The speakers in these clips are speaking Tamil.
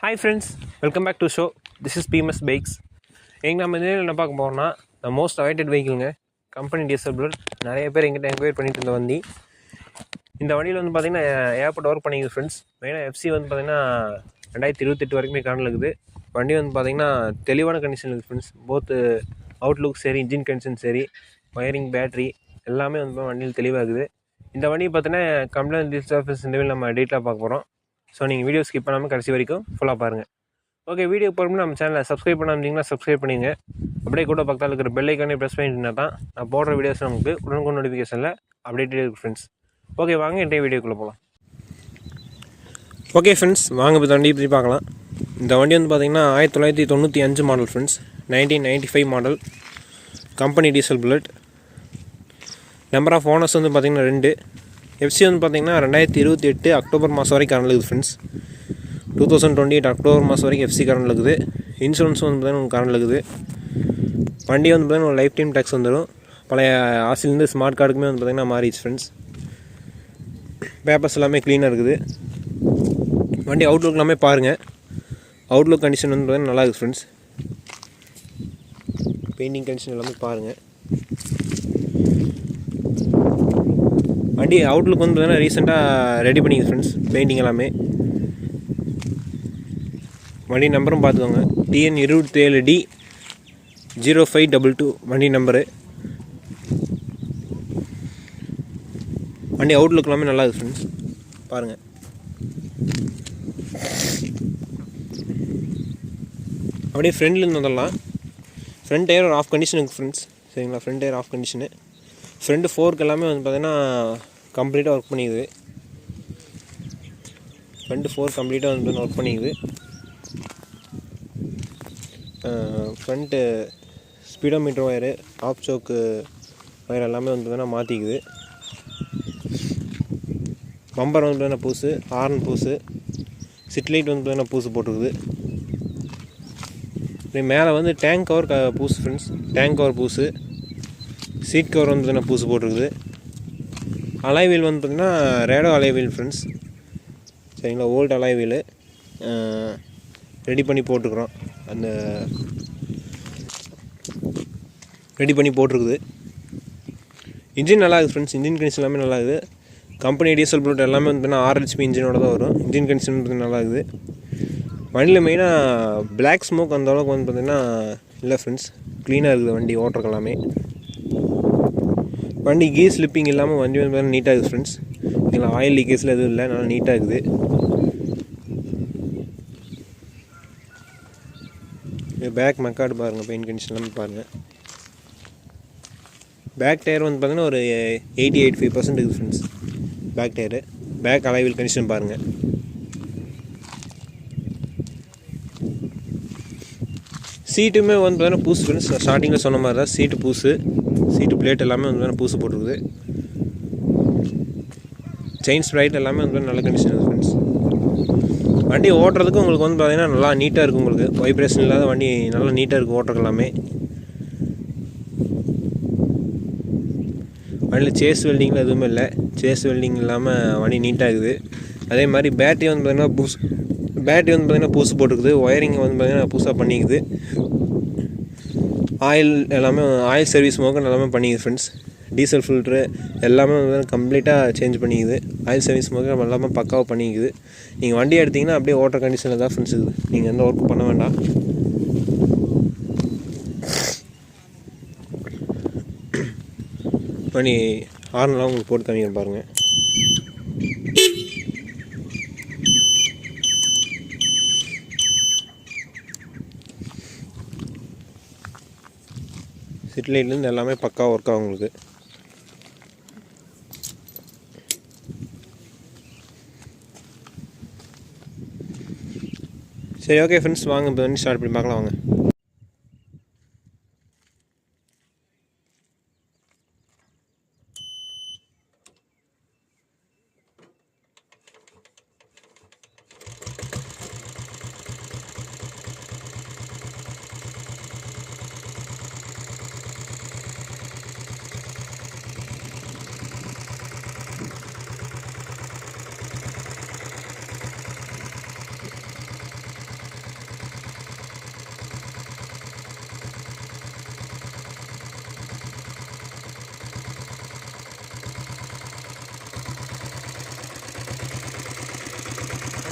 Hi friends, welcome back to show. This is PMS bikes. நம்ம இதில் என்ன பார்க்க போகிறோம்னா த மோஸ்ட் அவைட்டட் வெஹிக்கிளுங்க, கம்பெனி டீசல் புல்லட். நிறைய பேர் எங்கிட்ட என்கொயரி பண்ணிட்டு இருந்த வண்டி. இந்த வண்டியில் வந்து பார்த்திங்கன்னா ஏர்போர்ட் ஒர்க் பண்ணிக்குது ஃப்ரெண்ட்ஸ். மெயினாக FC வந்து பார்த்திங்கன்னா 2028 வரைக்குமே கரண்டில் இருக்குது. வண்டி வந்து பார்த்திங்கன்னா தெளிவான கண்டிஷன் இருக்குது ஃப்ரெண்ட்ஸ். போத்து அவுட்லுக் சரி, இன்ஜின் கண்டிஷன் சரி, ஒயரிங், பேட்ரி எல்லாமே வந்து வண்டியில் தெளிவாகுது. இந்த வண்டி பார்த்தீங்கன்னா கம்ப்ளைண்ட் டீல்ஸ் ஆஃபீஸ் இந்த வீடியோ நம்ம டீட்டெயிலாக பார்க்க போகிறோம். ஸோ நீங்கள் வீடியோ ஸ்கிப் பண்ணாமல் கடைசி வரைக்கும் ஃபுல்லாக பாருங்கள். ஓகே, வீடியோ போகிறோம்னா நம்ம சேனலை சப்ஸ்கிரைப் பண்ணாமல் சப்ஸ்கிரைப் பண்ணிங்க. அப்படியே கூட பக்கத்தில் இருக்கிற பெல் ஐக்கானே ப்ரெஸ் பண்ணிட்டுனா தான் நான் போடுற வீடியோஸ் நமக்கு உடனுக்குடன் நோட்டிஃபிகேஷனில் அப்டேட்டே இருக்குது ஃப்ரெண்ட்ஸ். ஓகே, வாங்க இன்றைய வீடியோக்குள்ளே போகலாம். ஓகே ஃப்ரெண்ட்ஸ், வாங்க இப்போ வண்டி பற்றி பார்க்கலாம். இந்த வண்டி வந்து பார்த்திங்கன்னா 1995 model friends. 1995 model company diesel bullet. Number of owners வந்து பார்த்திங்கன்னா 2. FC வந்து பார்த்திங்கன்னா 2028 அக்டோபர் மாதம் வரைக்கும் கரண்ட் இருக்குது ஃப்ரெண்ட்ஸ். 2028 அக்டோபர் மாதம் வரைக்கும் FC கரண்ட் இருக்குது. இன்சூரன்ஸ் வந்து பார்த்திங்கன்னா கரண்ட் இருக்குது. வண்டி வந்து பார்த்திங்கன்னா ஒரு லைஃப் டைம் டேக்ஸ் வந்துடும். பழைய ஆசிலேருந்து ஸ்மார்ட் கார்டுக்குமே வந்து பார்த்திங்கன்னா மாறிடுச்சு ஃப்ரெண்ட்ஸ். பேப்பர்ஸ் எல்லாமே க்ளீனாக இருக்குது. வண்டி அவுட்லுக் எல்லாமே பாருங்கள். அவுட்லுக் கண்டிஷன் வந்து பார்த்திங்கன்னா நல்லா இருக்குது ஃப்ரெண்ட்ஸ். பெயிண்டிங் கண்டிஷன் எல்லாமே பாருங்கள். வண்டி அவுட்லுக் வந்து பார்த்தீங்கன்னா ரீசெண்டாக ரெடி பண்ணிங்க ஃப்ரெண்ட்ஸ். பெயிண்டிங் எல்லாமே. வண்டி நம்பரும் பார்த்துக்கோங்க, TN 27D 0522 வண்டி நம்பரு. வண்டி அவுட்லுக் எல்லாமே நல்லா இருக்குது ஃப்ரெண்ட்ஸ், பாருங்கள். அப்படியே ஃப்ரெண்ட்லேருந்து வந்துடலாம். ஃப்ரண்ட் டயர் ஒரு ஆஃப் கண்டிஷன் இருக்குது ஃப்ரெண்ட்ஸ். சரிங்களா, front tyre half condition. Front fork எல்லாமே வந்து பார்த்திங்கன்னா கம்ப்ளீட்டாக ஒர்க் பண்ணிக்குது. ஃப்ரண்ட் ஃபோர் கம்ப்ளீட்டாக வந்து ஒர்க் பண்ணிக்குது. Front speedometer wire, half choke wire எல்லாமே வந்து பார்த்திங்கன்னா மாற்றிக்குது. பம்பர் வந்து பார்த்திங்கன்னா பூசு, ஹார்ன் பூசு, சிட்லைட் வந்து பார்த்திங்கன்னா பூசு போட்டுருக்குது. மேலே வந்து டேங்க் கவர் பூசு ஃப்ரெண்ட்ஸ். டேங்க் கவர் பூசு, சீட் கவர் வந்து பார்த்திங்கன்னா பூசு போட்டிருக்குது. அலாய் வீல் வந்து பார்த்திங்கன்னா ரேடோ அலாய் வீல் ஃப்ரெண்ட்ஸ். சரிங்களா, ஓல்டு அலாய் வீலு ரெடி பண்ணி போட்டுக்கிறோம். அந்த ரெடி பண்ணி போட்டிருக்குது. இன்ஜின் நல்லா இருக்குது ஃப்ரெண்ட்ஸ். இன்ஜின் கண்டிஷன் எல்லாமே நல்லா இருக்குது. கம்பெனி டீசல் புல்லட் எல்லாமே வந்து பார்த்திங்கன்னா 6 HP இன்ஜினோட தான் வரும். இன்ஜின் கண்டிஷன் வந்து நல்லா இருக்குது. வண்டியில் மெயினாக பிளாக் ஸ்மோக் அந்த அளவுக்கு வந்து பார்த்திங்கன்னா இல்லை ஃப்ரெண்ட்ஸ். க்ளீனாக இருக்குது வண்டி ஓட்டுறக்கு எல்லாமே. வண்டி கீர் ஸ்லிப்பிங் இல்லாமல் வண்டி வந்து பார்த்தீங்கன்னா நீட்டாக இருக்குது ஃப்ரெண்ட்ஸ். இல்லை ஆயில் லீக்கேஜில் எதுவும் இல்லை, நல்லா நீட்டாக இருக்குது. பேக் மெக்கார்டு பாருங்கள், பெயிண்ட் கண்டிஷன் எல்லாமே பாருங்கள். பேக் டயர் வந்து பார்த்திங்கன்னா ஒரு 80-85% இருக்குது friends. Back tyre. Back alloy wheel condition பாருங்கள். சீட்டுமே வந்து பார்த்தீங்கன்னா பூசு ஃப்ரெண்ட்ஸ். ஸ்டார்டிங்கில் சொன்ன மாதிரி தான் சீட்டு பூசு. சீட்டு பிளேட் எல்லாமே வந்து பார்த்தீங்கன்னா பூசு போட்டுருக்குது. செயின் ஸ்ப்ரைட் எல்லாமே வந்து நல்ல கண்டிஷன் இருக்குது ஃப்ரெண்ட்ஸ். வண்டி ஓட்டுறதுக்கு உங்களுக்கு வந்து பார்த்திங்கன்னா நல்லா நீட்டாக இருக்குது. உங்களுக்கு வைப்ரேஷன் இல்லாத வண்டி நல்லா நீட்டாக இருக்குது ஓட்டுறதுக்கு எல்லாமே. வண்டியில் சேஸ் வெல்டிங்கில் எதுவுமே இல்லை. சேஸ் வெல்டிங் இல்லாமல் வண்டி நீட்டாக இருக்குது. அதே மாதிரி பேட்டரி வந்து பார்த்திங்கன்னா பேட்டரி வந்து பார்த்திங்கன்னா பூசு போட்டுருக்குது. ஒயரிங் வந்து பார்த்திங்கன்னா பூசாக பண்ணிக்குது. ஆயில் எல்லாமே ஆயில் சர்வீஸ் மோக்க எல்லாமே பண்ணிக்குது ஃப்ரெண்ட்ஸ். டீசல் ஃபில்ட்ரு எல்லாமே வந்து கம்ப்ளீட்டாக சேஞ்ச் பண்ணிக்குது. ஆயில் சர்வீஸ் மோக்க எல்லாமே பக்காவாக பண்ணிக்குது. நீங்கள் வண்டி எடுத்திங்கன்னா அப்படியே ஓட்டர் கண்டிஷனில் தான் ஃப்ரெண்ட்ஸ் இருக்குது. நீங்கள் எந்த ஒர்க்கும் பண்ண வேண்டாம். வண்டி ஹார்ன்லாம் உங்களுக்கு போட்டு காமிக்கிறேன் பாருங்கள். சிட்லைட்லேருந்து எல்லாமே பக்காவாக ஒர்க் ஆகும் உங்களுக்கு. சரி, ஓகே ஃப்ரெண்ட்ஸ், வாங்க இப்போ வண்டி ஸ்டார்ட் பண்ணி பார்க்கலாம் வாங்க.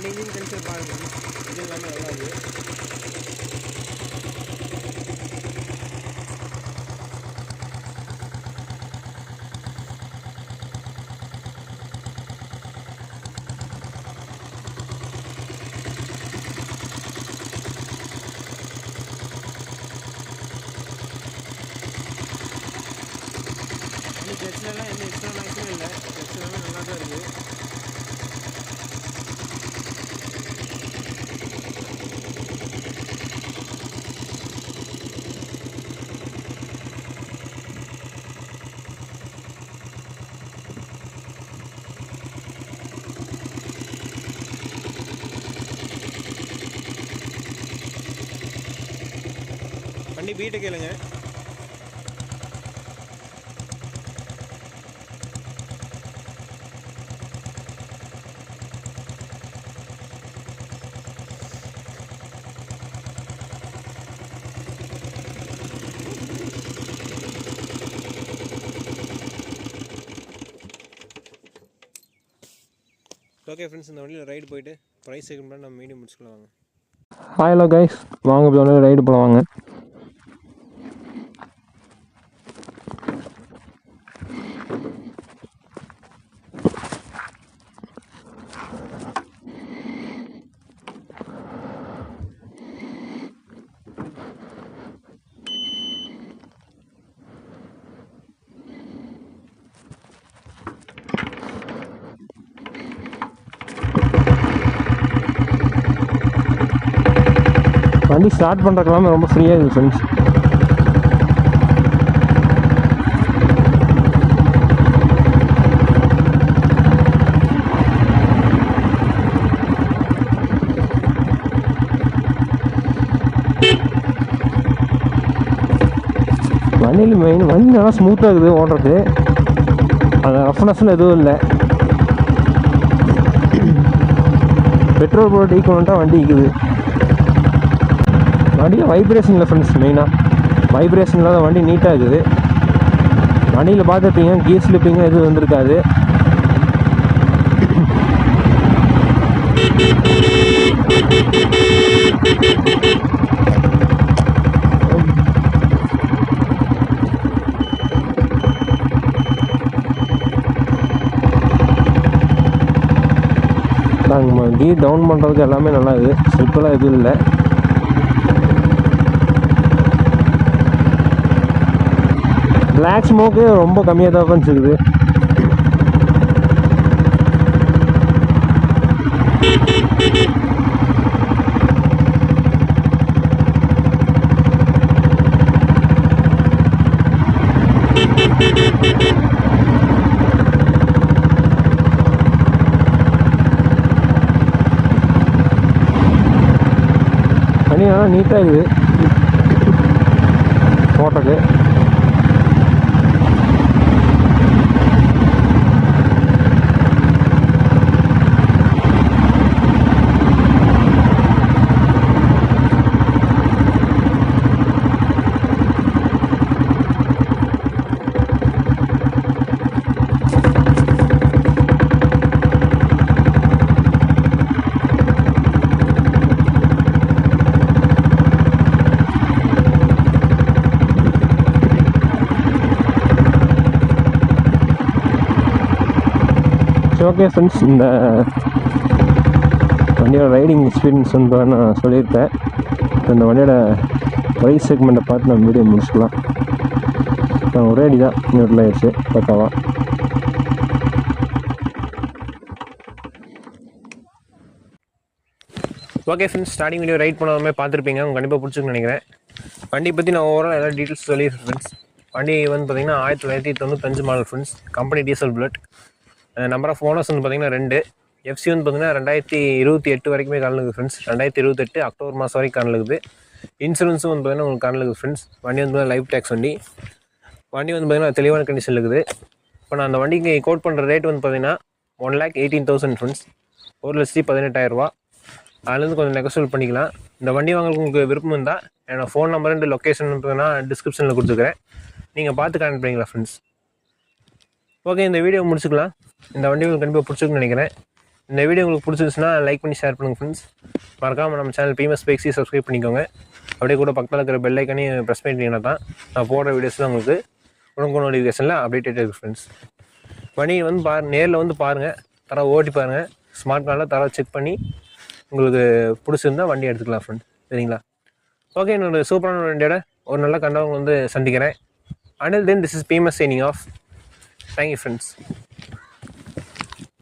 வண்டி இன்ஜின் கன்சல் பாருங்கள், இது எல்லாமே நல்லா இருக்குது. கிளச்லலாம் எந்த எக்ஸ்ட்ரா நாய்ஸும் இல்லை, கிளச் எல்லாமே நல்லா தான் இருக்குது. வண்டி பீட்டை கேளுங்க. ஓகே ஃப்ரெண்ட்ஸ், இந்த வண்டியில் ரைடு போயிட்டு ப்ரைஸ் செக் பண்ணி நம்ம மீடியம் முடிச்சுக்கலாம் வாங்க. ஹலோ கைஸ், வாங்க இப்போ ரைடு போகலாம் வாங்க. வண்டி ஸ்டார்ட் பண்ணுறதுக்கெல்லாமே ரொம்ப ஃப்ரீயாக இருக்குது ஃப்ரெண்ட்ஸ். வண்டியில் மெயின் வண்டி நல்லா ஸ்மூத்தாக இருக்குது ஓடுறது, அது ரஃப்னஸ்ன்னு எதுவும் இல்லை. பெட்ரோல் போட்டு ஈக்குவலண்ட்டாக வண்டி இருக்குது. வண்டியில் வைப்ரேஷன் இல்லை ஃப்ரெண்ட்ஸ், மெயினாக வைப்ரேஷன் இல்லாத வண்டி நீட்டாக இருக்குது. வண்டியில் பார்த்துருப்பீங்க கீர் ஸ்லிப்பிங்க எதுவும் வந்திருக்காது. கீர் டவுன் பண்ணுறதுக்கு எல்லாமே நல்லா இருக்குது, ஸ்லிப்பெல்லாம் எதுவும் இல்லை. பிளாக் ஸ்மோக்கு ரொம்ப கம்மியாக தான் ஃப்ரெண்ட்ஸ் இருக்குது. தண்ணி நல்லா நீட்டாக இருக்குது ஓட்டக்கு. ஓகே ஃப்ரெண்ட்ஸ், இந்த வண்டியோட ரைடிங் எக்ஸ்பீரியன்ஸ் வந்து நான் சொல்லியிருப்பேன். இந்த வண்டியோட ப்ரைஸ் செக்மெண்ட்டை பார்த்து நம்ம வீடியோ முடிச்சுக்கலாம். நான் ஒரே அடி தான் நியூட்ரல் ஆயிடுச்சு பக்காவா. Okay friends, starting video ride பண்ணாதமே பார்த்துருப்பீங்க, உங்களுக்கு கண்டிப்பாக பிடிச்சிருக்குன்னு நினைக்கிறேன். வண்டி பற்றி நான் ஓவரால் எல்லா டீட்டெயில்ஸ் சொல்லிடுறேன் ஃப்ரெண்ட்ஸ். வண்டி வந்து பார்த்திங்கன்னா 1995 model friends, company diesel bullet. Number of owners வந்து பார்த்திங்கன்னா 2. எஃப்சி வந்து பார்த்திங்கன்னா 2028 வரைக்குமே காணலுக்கு ஃப்ரெண்ட்ஸ். 2028 அக்டோபர் மாதம் வரைக்கும் காணலுக்குது. இன்சூரன்ஸும் வந்து பார்த்திங்கன்னா உங்களுக்கு காணலுக்கு ஃப்ரெண்ட்ஸ். வண்டி வந்து பார்த்திங்கன்னா லைஃப் டேக்ஸ் வண்டி வந்து பார்த்திங்கன்னா தெளிவான கண்டிஷன் இருக்குது. இப்போ நான் அந்த வண்டிக்கு கோட் பண்ணுற ரேட் வந்து பார்த்திங்கன்னா 1,18,000 ஃப்ரெண்ட்ஸ், 1,18,000. அதுலேருந்து கொஞ்சம் நெகோசியேட் பண்ணிக்கலாம். இந்த வண்டி வாங்குறதுக்கு உங்களுக்கு விருப்பம் இருந்தால் என்னோடய ஃபோன் நம்பர் அண்ட் லொக்கேஷன் பார்த்தீங்கன்னா டிஸ்கிரிப்ஷனில் கொடுத்துருக்கேன், நீங்கள் பார்த்து கான்டெக்ட் பண்ணிக்கலாம் ஃப்ரெண்ட்ஸ். ஓகே, இந்த வீடியோ முடிச்சுக்கலாம். இந்த வண்டி உங்களுக்கு கண்டிப்பாக பிடிச்சிருக்குன்னு நினைக்கிறேன். இந்த வீடியோ உங்களுக்கு பிடிச்சிருந்துச்சுன்னா லைக் பண்ணி ஷேர் பண்ணுங்கள் ஃப்ரெண்ட்ஸ். மறக்காமல் நம்ம சேனல் பீமஸ் பைக்ஸி சப்ஸ்கிரைப் பண்ணிக்கோங்க. அப்படியே கூட பக்கத்தில் இருக்கிற பெல் ஐக்கனையும் ப்ரெஸ் பண்ணிட்டீங்கன்னா தான் நான் போடுற வீடியோஸ்லாம் உங்களுக்கு உடனே நோட்டிஃபிகேஷனில் அப்டேட்டட் இருக்குது ஃப்ரெண்ட்ஸ். வண்டி வந்து நேரில் வந்து பாருங்கள், தர ஓட்டி பாருங்கள், ஸ்மார்ட் கார்டில் தர செக் பண்ணி உங்களுக்கு பிடிச்சிருந்தால் வண்டி எடுத்துக்கலாம் ஃப்ரெண்ட்ஸ். சரிங்களா? ஓகே, என்னோட சூப்பரான வண்டியோட ஒரு நல்ல கண்டவங்க வந்து சந்திக்கிறேன். Until then, this is PMS signing off. Thank you, friends.